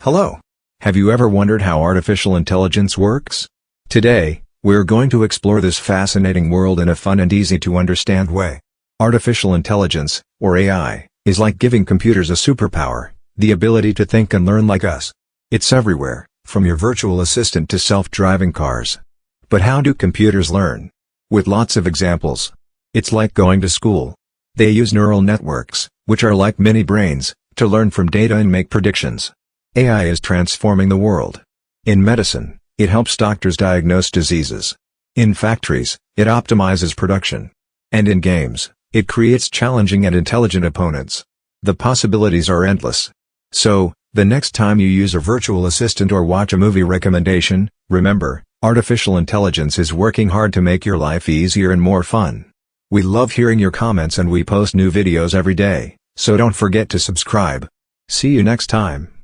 Hello. Have you ever wondered how artificial intelligence works? Today, we're going to explore this fascinating world in a fun and easy-to-understand way. Artificial intelligence, or AI, is like giving computers a superpower, the ability to think and learn like us. It's everywhere, from your virtual assistant to self-driving cars. But how do computers learn? With lots of examples. It's like going to school. They use neural networks, which are like mini brains, to learn from data and make predictions. AI is transforming the world. In medicine, it helps doctors diagnose diseases. In factories, it optimizes production. And in games, it creates challenging and intelligent opponents. The possibilities are endless. So, the next time you use a virtual assistant or watch a movie recommendation, remember, artificial intelligence is working hard to make your life easier and more fun. We love hearing your comments and we post new videos every day, so don't forget to subscribe. See you next time.